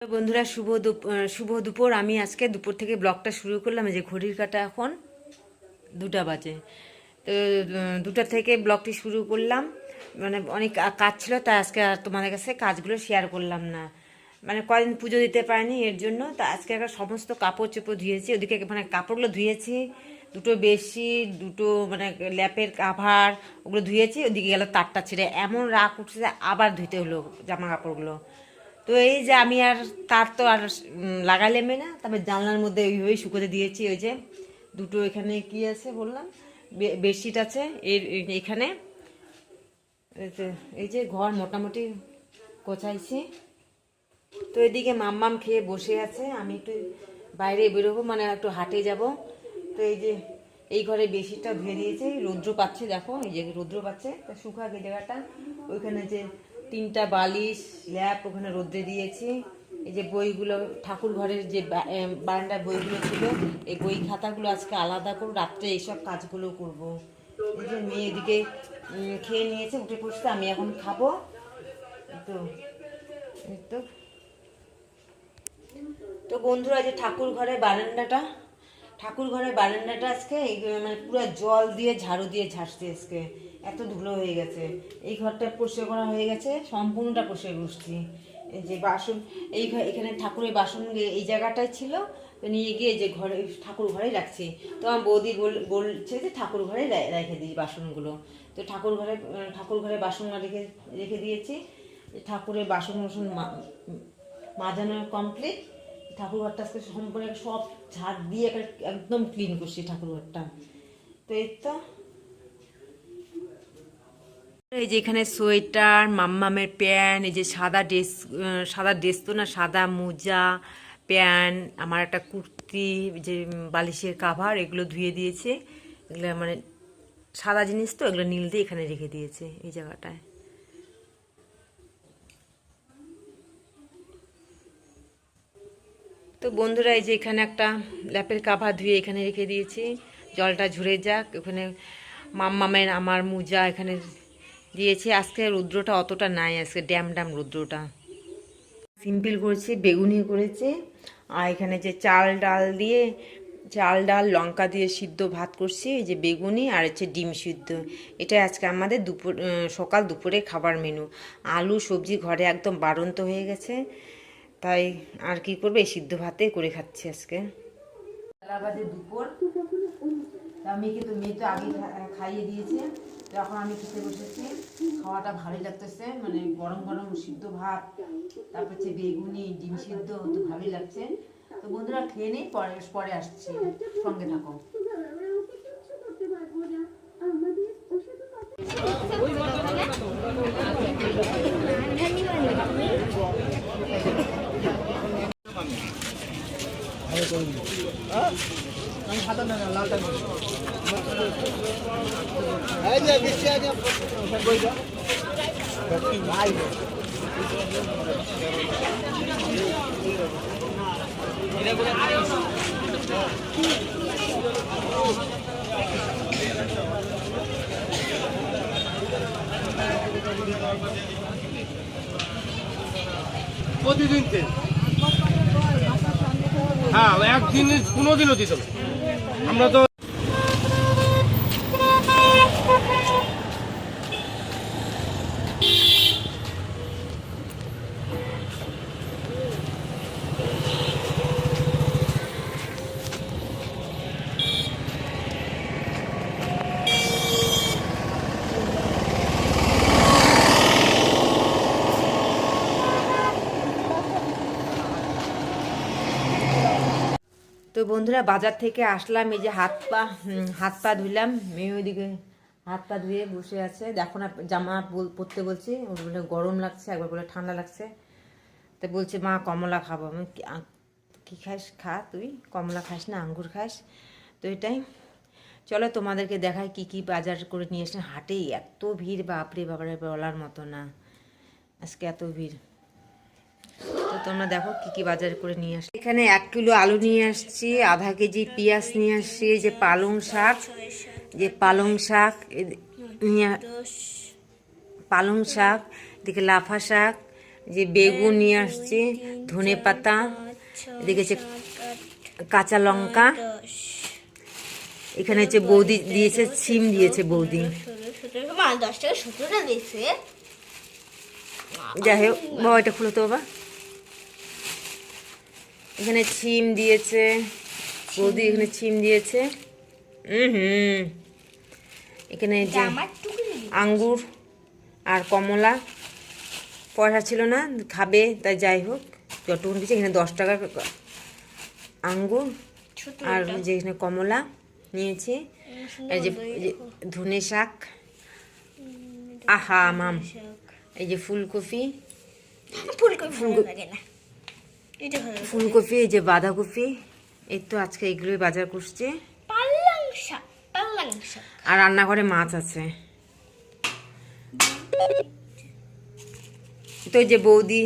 বন্ধুরা শুভ দুপুর। আমি আজকে দুপুর থেকে ব্লগটা শুরু করলাম। এই যে ঘড়ির কাঁটা এখন 2টা বাজে। তো 2টা থেকে ব্লগটি শুরু করলাম। মানে অনেক কাজ ছিল, তাই আজকে আর তোমাদের কাছে কাজগুলো শেয়ার করলাম না। মানে কদিন পুজো দিতে পারিনি, এর জন্য। তা আজকে একটা সমস্ত কাপড় চোপড় ধুয়েছি, ওদিকে মানে কাপড়গুলো ধুয়েছি, দুটো বেডশিট, দুটো মানে ল্যাপের কাভার, ওগুলো ধুয়েছি। ওদিকে গেল তারটা ছিঁড়ে, এমন রাগ উঠছে আবার ধুতে হলো জামা কাপড়গুলো। তো এই যে আমি আর তার তো আর লাগালেমে না, তারপরে জানলার মধ্যে ওইভাবেই শুকোতে দিয়েছি। ওই যে দুটো এখানে কি আছে বললাম, বেডশিট আছে এখানে। এই যে ঘর মোটামুটি গোছাইছি। তো এদিকে মাম্মাম খেয়ে বসে আছে, আমি একটু বাইরে বেরোবো, মানে একটু হাটে যাব। তো এই যে এই ঘরে বেডশিটটা ধুয়ে দিয়েছে, রৌদ্র পাচ্ছে, দেখো এই যে রৌদ্র পাচ্ছে, তা শুকাক এই জায়গাটা। ওইখানে যে 3টা বালিশ ল্যাপ ওখানে রোদ্রে দিয়েছি। এই যে বইগুলো, ঠাকুর ঘরের যে বারান্দার বইগুলো ছিল, এই বই খাতাগুলো আজকে আলাদা করব, রাত্রে এইসব কাজগুলো করব। এই যে মেয়ে এদিকে খেয়ে নিয়েছে, উঠে পড়ছে, আমি এখন খাবো। তো এই তো তো বন্ধুরা, যে ঠাকুর ঘরের বারান্দাটা আজকে মানে পুরো জল দিয়ে ঝাড়ু দিয়ে ঝাড়ছি আজকে, এত ধুলো হয়ে গেছে। এই ঘরটা পরিষ্কার করা হয়ে গেছে, সম্পূর্ণটা পরিষ্কার করছি। এই যে বাসন, এখানে ঠাকুরের বাসন এই জায়গাটায় ছিল, তো নিয়ে গিয়ে যে ঘরে ঠাকুর ঘরেই রাখছি। তো আমার বৌদি বলছে যে ঠাকুর ঘরে রেখে দিই বাসনগুলো। তো ঠাকুর ঘরে বাসন রেখে রেখে দিয়েছি। ঠাকুরের বাসন মাজানো কমপ্লিট। ঠাকুর ঘরটা আজকে সম্পূর্ণ সব ঝাড় দিয়ে একদম ক্লিন করছি ঠাকুর ঘরটা। তো এই তো এই যে এখানে সোয়েটার, মাম্মামের প্যান্ট, এই যে সাদা ড্রেস তো না, সাদা মোজা, প্যান্ট, আমার একটা কুর্তি, যে বালিশের কাভার, এগুলো ধুয়ে দিয়েছে। এগুলো মানে সাদা জিনিস তো, এগুলো নীল দিয়ে এখানে রেখে দিয়েছে এই জায়গাটায়। তো বন্ধুরা, এই যে এখানে একটা ল্যাপের কাভার ধুয়ে এখানে রেখে দিয়েছি, জলটা ঝরে যাক। ওখানে মাম্মামের আমার মোজা এখানে দিয়েছি। আজকে রুদ্রটা অতটা নাই, আজকে ড্যাম রুদ্রটা সিম্পল করেছি, বেগুনি করেছে। আর এখানে যে চাল ডাল লঙ্কা দিয়ে সিদ্ধ ভাত করছি, এই যে বেগুনি আর হচ্ছে ডিম সিদ্ধ। এটা আজকে আমাদের সকাল দুপুরে খাবার মেনু। আলু সবজি ঘরে একদম বাড়ন্ত হয়ে গেছে, তাই আর কি করবে, এই সিদ্ধ ভাতে করে খাচ্ছি আজকে। বাজে দুপুর, মেয়ে তো আগে খাইয়ে দিয়েছে, তখন আমি খেতে বসেছি। খাওয়াটা ভালোই লাগতেছে, মানে গরম গরম সিদ্ধ ভাত, তারপর হচ্ছে বেগুনি ডিম সিদ্ধ, তো ভালোই লাগছে। তো বন্ধুরা খেয়ে নেই, পরে আসছি, সঙ্গে থাকো। প্রতিদিন তেল, হ্যাঁ, একদিন কোনোদিনও দিত না। আমরা তো তো বন্ধুরা, বাজার থেকে আসলাম, এই যে হাত পা ধুইলাম। মেয়ে ওইদিকে হাত পা ধুয়ে বসে আছে, দেখো না জামা পরতে বলছি, ওর বলে গরম লাগছে, একবার বলে ঠান্ডা লাগছে। তো বলছে মা কমলা খাবো। আমি কি খাস, খা, তুই কমলা খাস না আঙ্গুর খাস? তো এটাই, চলো তোমাদেরকে দেখাই কি কি বাজার করে নিয়ে এসে। হাটেই এত ভিড়, বাপরে বাবারে, বলার মতো না, আজকে এত ভিড়। তো তোমরা দেখো কি কি বাজার করে নিয়ে আসছি। এখানে 1 কিলো আলু নিয়ে আসছি, আধা কেজি পেঁয়াজ নিয়ে আসছি, যে পালং শাক পালং শাক, এদিকে লাফা শাক, যে বেগুন নিয়ে আসছে, ধনে পাতা, এদিকে হচ্ছে কাঁচা লঙ্কা, এখানে হচ্ছে বৌদি দিয়েছে সিম দিয়েছে বৌদি। 10 টাকা 17টা দিয়েছে। যাই হোক বাবা এটা খুলো তো বাবা। এখানে সিম দিয়েছে বৌদি, এখানে সিম দিয়েছে। এখানে যে আঙ্গুর আর কমলা, পয়সা ছিল না খাবে তাই যাই হোক যতটুকু দিয়েছে। এখানে 10 টাকার আঙ্গুর আর যে এখানে কমলা নিয়েছি। এই যে ধনে শাক, আহা মাম, এই যে ফুলকপি, ফুলকপি, এই যে বাঁধাকপি, এই তো আজকে এগুলোই বাজার করছে। পালং শাক। আর রান্নাঘরে মাছ আছে। তো এই যে বৌদি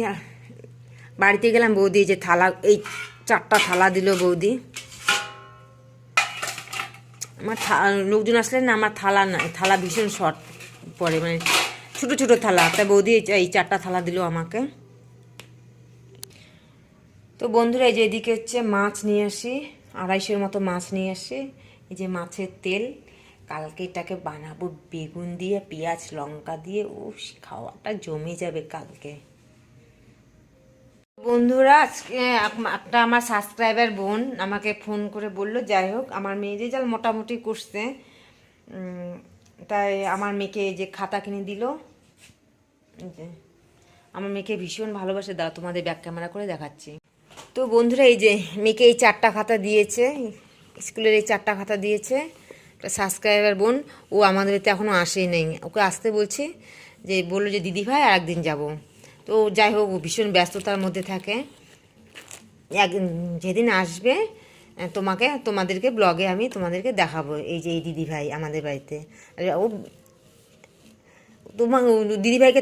বাড়িতে গেলাম, বৌদি এই যে থালা, এই 4টা থালা দিল বৌদি। আমার লোকজন আসলে না আমার থালা ভীষণ শর্ট পড়ে, মানে ছোট ছোট থালা, তাই বৌদি এই 4টা থালা দিল আমাকে। তো বন্ধুরা এই যে এদিকে হচ্ছে মাছ নিয়ে আসি, 250-এর মতো মাছ নিয়ে আসি। এই যে মাছের তেল, কালকে এটাকে বানাবো বেগুন দিয়ে, পেঁয়াজ লঙ্কা দিয়ে। খাওয়াটা জমে যাবে কালকে। বন্ধুরা আজকে একটা আমার সাবস্ক্রাইবার বোন আমাকে ফোন করে বলল, যাই হোক আমার মেয়ে রেজাল্ট মোটামুটি করছে, তাই আমার মেয়েকে এই যে খাতা কিনে দিল। আমার মেয়েকে ভীষণ ভালোবাসে, দাও তোমাদের ব্যাক ক্যামেরা করে দেখাচ্ছি। তো বন্ধুরা এই যে মেয়েকে এই 4টা খাতা দিয়েছে, স্কুলের এই 4টা খাতা দিয়েছে একটা সাবস্ক্রাইবার বোন। ও আমাদের বাড়িতে এখনও আসেই নেই, ওকে আসতে বলছি, যে বললো যে দিদি ভাই আর একদিন যাবো। তো যাই হোক ও ভীষণ ব্যস্ততার মধ্যে থাকে। যেদিন আসবে তোমাদেরকে ব্লগে আমি তোমাদেরকে দেখাবো, এই যে এই দিদি ভাই আমাদের বাড়িতে। ও দিদিভাইকে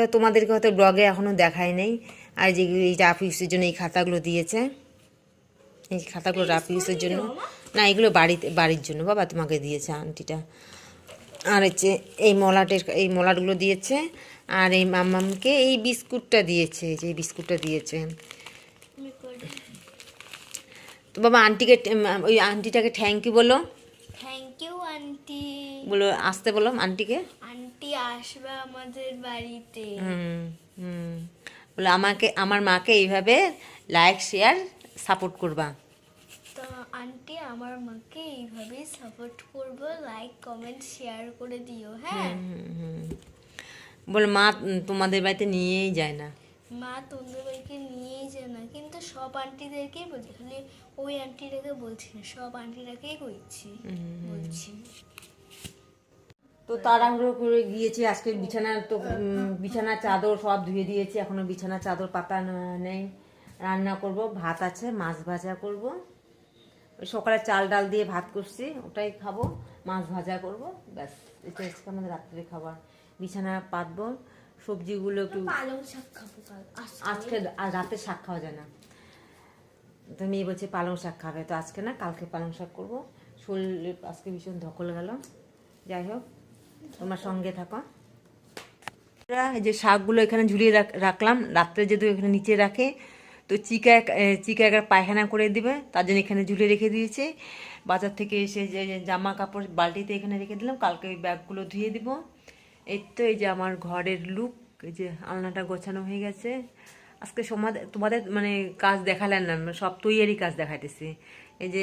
তোমাদেরকে হয়তো ব্লগে এখনও দেখায় নেই। আর যে এই রাফ ইউজের জন্য এই খাতাগুলো দিয়েছে, এই খাতাগুলো রাফ ইউজের জন্য না, এগুলো বাড়ির জন্য বাবা তোমাকে দিয়েছে আন্টিটা। আর হচ্ছে এই মলাটগুলো দিয়েছে। আর এই মাম্মামকে এই বিস্কুটটা দিয়েছে, যে এই বিস্কুটটা দিয়েছে। তো বাবা আন্টিকে, ওই আন্টিটাকে থ্যাংক ইউ বলো। Thank you aunty. বলো আসতে বলো আন্টিকে। আন্টি আসবে আমাদের বাড়িতে। বলো আমার মাকে এইভাবে লাইক শেয়ার সাপোর্ট করবা। তো আন্টি আমার মাকে এইভাবেই সাপোর্ট করবো, লাইক কমেন্ট শেয়ার করে দিও। হ্যাঁ বলো মা তোমাদের বাড়িতে নিয়েই যায় না। মা তোমাদের বাড়িতে নিয়েই যায় না, কিন্তু সব আন্টিদেরকেই বলছি, খালি ওই আন্টিটাকে বলছি না, সব আন্টিটাকেই বলছি। তো তাড়াহুড়ো করে গিয়েছি আজকে বিছানার চাদর সব ধুয়ে দিয়েছি, এখনো বিছানার চাদর পাতা নেই। রান্না করব, ভাত আছে, মাছ ভাজা করব। ওই সকালে চাল ডাল দিয়ে ভাত করছি, ওটাই খাবো, মাছ ভাজা করব, ব্যাস এটা হচ্ছে আমাদের রাত্রে খাবার। বিছানা পাতবো, সবজিগুলো একটু, পালং শাক খাবো আজকে রাতে শাক খাওয়া যায় না, তো মেয়ে বলছে পালং শাক খাবে, তো আজকে না কালকে পালং শাক করবো। শরীর আজকে ভীষণ ধকল গেল। যাই হোক তোমার সঙ্গে থাকো। এই যে শাকগুলো এখানে ঝুলিয়ে রাখলাম, রাত্রে যেহেতু এখানে নিচে রাখে, তো চিকা একটা পায়খানা করে দিবে, তার জন্য এখানে ঝুলিয়ে রেখে দিয়েছে। বাজার থেকে এসে যে জামা কাপড় বালতিতে এখানে রেখে দিলাম, কালকে ওই ব্যাগগুলো ধুয়ে দিব। এই তো এই যে আমার ঘরের লুক, এই যে আলনাটা গোছানো হয়ে গেছে। আজকে তোমাদের মানে কাজ দেখালেন না, সব তৈয়ারি কাজ দেখাইতেছি। এই যে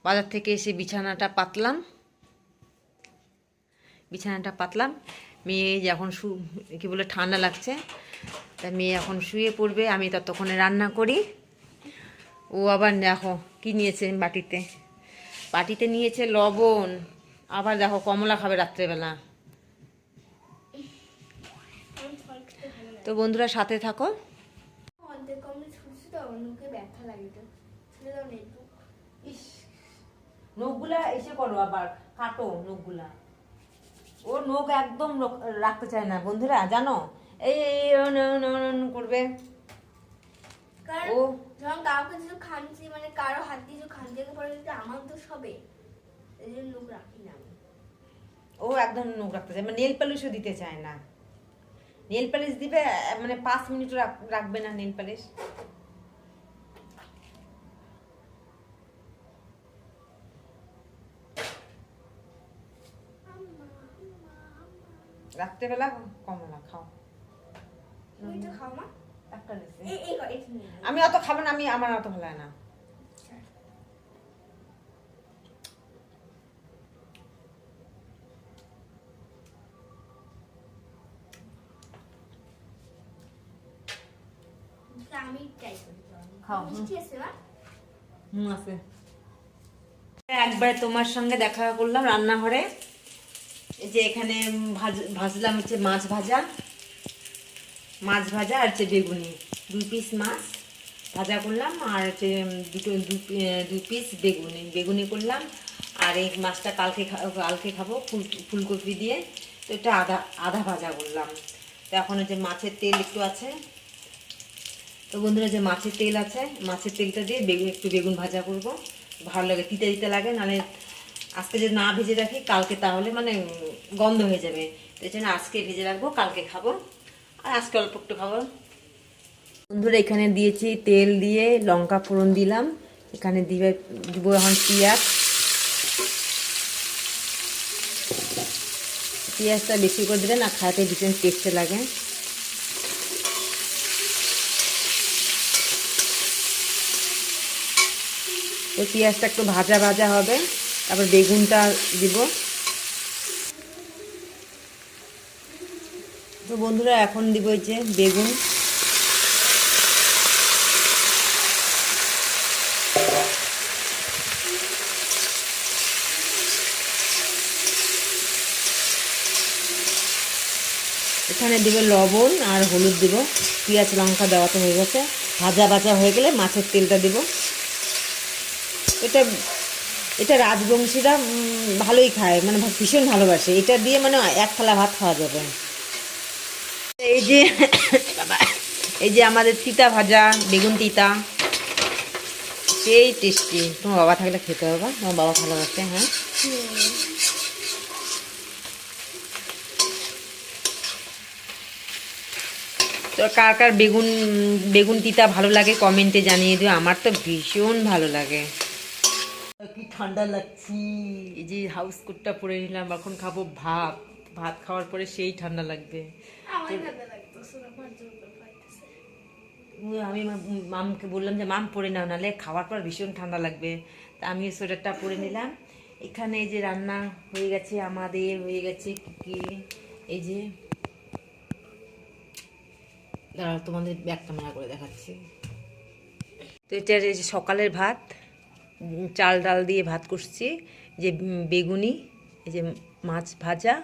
বাজার থেকে এসে বিছানাটা পাতলাম, মেয়ে যখন কি বলে ঠান্ডা লাগছে, তা মেয়ে এখন শুয়ে পড়বে, আমি ততক্ষণে রান্না করি। ও আবার দেখো কি নিয়েছে বাটিতে নিয়েছে লবণ, আবার দেখো কমলা খাবে রাত্রেবেলা। তো বন্ধুরা সাথে থাকো। নখগুলা এসে করো, আবার কাটো নখগুলা। ও নখ একদম রাখতে চায় না বন্ধুরা, জানো, এই করবে ও। যখন কাউকে কিছু খানছি, মানে কারো হাত দিয়ে কিছু খানছি পরে যদি আমার দোষ হবে, এই জন্য নখ রাখি না। ও একদম নখ রাখতে চায়, মানে নেল পালিশও দিতে চায় না। নেল পালিশ দিবে মানে 5 মিনিট রাখবে না নেল পালিশ। রাত্রেবেলা কমলা খাও। তুমি একটু খাও মা। একটা নিছি। এটা নিয়ে নাও। আমি অত খাবো না, আমার অত ভালো লাগে না। আমি ট্রাই করি। খাও। মিষ্টি আছে মা? আছে। একবার তোমার সঙ্গে দেখা করলাম রান্নাঘরে। এই যে এখানে ভাজলাম হচ্ছে মাছ ভাজা আর হচ্ছে বেগুনি, 2 পিস মাছ ভাজা করলাম, আর হচ্ছে দু পিস বেগুনি করলাম। আর এই মাছটা কালকে খাবো ফুলকপি দিয়ে, তো এটা আধা ভাজা করলাম। তো এখন হচ্ছে মাছের তেল একটু আছে, তো বন্ধুরা যে মাছের তেল আছে, মাছের তেলটা দিয়ে একটু বেগুন ভাজা করব। ভালো লাগে, তিতে তিতে লাগে, নাহলে আজকে যদি না ভেজে রাখি কালকে তাহলে মানে গন্ধ হয়ে যাবে। তো এই জন্য আজকে ভেজে রাখবো, কালকে খাবো। আর আজকে অল্প একটু খাবো। বন্ধুরা এখানে দিয়েছি তেল দিয়ে লঙ্কা ফোড়ন দিলাম, এখানে দিব এখন পেঁয়াজটা বেশি করে দিলে না খাতে ভীষণ টেস্টে লাগে। তো পেঁয়াজটা একটু ভাজা ভাজা হবে, তারপর বেগুনটা দিব। তো বন্ধুরা এখন দিব এই যে বেগুন। এখানে দিব লবণ আর হলুদ দিব। পেঁয়াজ লঙ্কা দেওয়া তো হয়ে গেছে, ভাজা হয়ে গেলে মাছের তেলটা দিব। এটা রাজবংশীরা ভালোই খায়, মানে ভীষণ ভালোবাসে। এটা দিয়ে মানে এক থালা ভাত খাওয়া যাবে। এই যে আমাদের তিতা ভাজা, বেগুন তিতা, সেই টেস্টি। তোমার বাবা থাকলে খেতে হবে, তোমার বাবা ভালোবাসে। হ্যাঁ, তো কার কার বেগুন তিতা ভালো লাগে কমেন্টে জানিয়ে দিও। আমার তো ভীষণ ভালো লাগে। কি ঠান্ডা লাগছে। এই যে হাউস কোটটা পরে নিলাম, এখন খাবো ভাত খাওয়ার পরে সেই ঠান্ডা লাগবে। আমি মামকে বললাম যে মাম পরে নাও, নাহলে খাওয়ার পর ভীষণ ঠান্ডা লাগবে। তা আমি সোয়েটারটা পরে নিলাম। এখানে এই যে রান্না হয়ে গেছে, আমাদের হয়ে গেছে কি এই যে তোমাদের ব্যাক ক্যামেরা করে দেখাচ্ছি। তো এটা যে সকালের ভাত, চাল ডাল দিয়ে ভাত করছি, যে বেগুনি, এই যে মাছ ভাজা,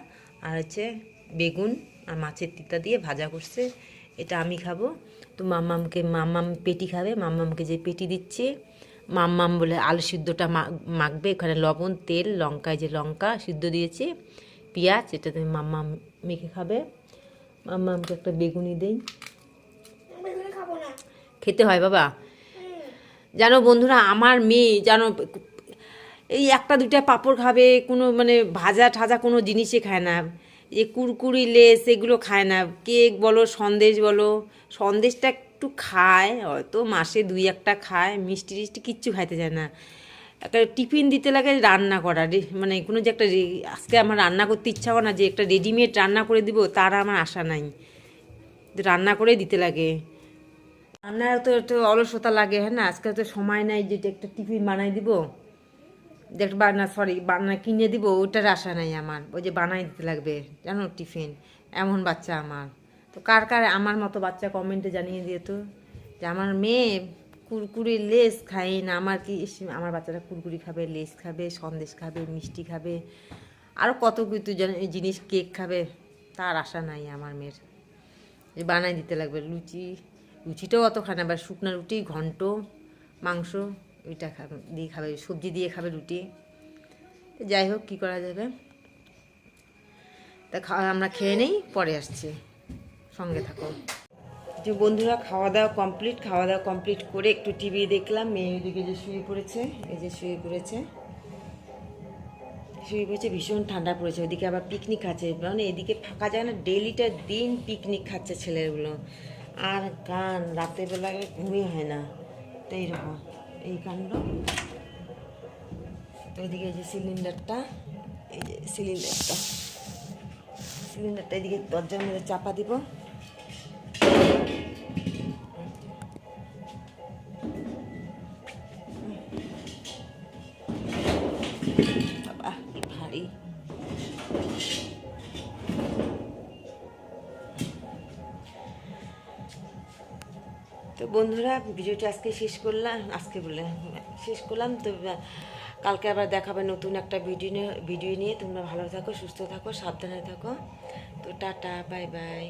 আর হচ্ছে বেগুন আর মাছের তিতা দিয়ে ভাজা করছে। এটা আমি খাবো। তো মাম্মাম পেটি খাবে। মাম্মামকে যে পেটি দিচ্ছি, মাম্মাম বলে আলু সিদ্ধটা মাখবে। এখানে লবণ, তেল, লঙ্কায় যে লঙ্কা সিদ্ধ দিয়েছি, পেঁয়াজ, এটাতে মাম্মাম মেখে খাবে। মাম্মামকে একটা বেগুনি দেই। খেতে হয় বাবা। জানো বন্ধুরা, আমার মেয়ে জানো এই একটা দুইটা পাঁপড় খাবে, কোনো মানে ভাজা ঠাজা কোনো জিনিসই খায় না। এই কুরকুরি লেস এগুলো খায় না। কেক বলো, সন্দেশ বলো, সন্দেশটা একটু খায়, হয়তো মাসে 2-1টা খায়। মিষ্টি টিষ্টি কিচ্ছু খাইতে চায় না। একটা টিফিন দিতে লাগে রান্না করা, মানে কোনো যে একটা আজকে আমার রান্না করতে ইচ্ছা করে না, যে একটা রেডিমেড রান্না করে দিব তার আমার আশা নাই। রান্না করেই দিতে লাগে। রান্নার তো একটু অলসতা লাগে, হ্যাঁ না। আজকে তো সময় নাই যে একটা টিফিন বানাই দিব, যে একটা বানা কিনে দিব, ওইটার আশা নাই আমার। ওই যে বানাই দিতে লাগবে জানো টিফিন, এমন বাচ্চা আমার। তো কার কার আমার মতো বাচ্চা কমেন্টে জানিয়ে দিয়ে তো, যে আমার মেয়ে কুরকুরি লেস খায় না। আমার কি আমার বাচ্চারা কুরকুরি খাবে, লেস খাবে, সন্দেশ খাবে, মিষ্টি খাবে, আরও কত কিছু জিনিস, কেক খাবে, তার আশা নাই আমার মেয়ের। যে বানাই দিতে লাগবে। লুচিটাও অত খায় না, আবার শুকনো রুটি, ঘন্ট, মাংস, ওইটা দিয়ে খাবে, সবজি দিয়ে খাবে রুটি। তো যাই হোক, কী করা যাবে। তা আমরা খেয়ে নেই, পরে আসছি, সঙ্গে থাকো। যে বন্ধুরা খাওয়া দাওয়া কমপ্লিট করে একটু টিভি দেখলাম। মেয়ে ওইদিকে যে শুয়ে পড়েছে, এই যে শুয়ে পড়েছে। শুয়ে পড়েছে, ভীষণ ঠান্ডা পড়েছে। ওদিকে আবার পিকনিক খাচ্ছে, মানে এদিকে ফাঁকা যায় না, ডেইলিটা দিন পিকনিক খাচ্ছে ছেলেগুলো। আর গান রাতের বেলায় ঘুমই হয় না, তো এইরকম এই কাণ্ড। তো এদিকে এই যে সিলিন্ডারটা, এই যে সিলিন্ডারটা এদিকে দরজার মধ্যে চাপা দিব। বাবা কি ভারী। তো বন্ধুরা, ভিডিওটা আজকে শেষ করলাম। তো কালকে আবার দেখাবে নতুন একটা ভিডিও নিয়ে। তোমরা ভালো থাকো, সুস্থ থাকো, সাবধানে থাকো। তো টাটা, বাই বাই।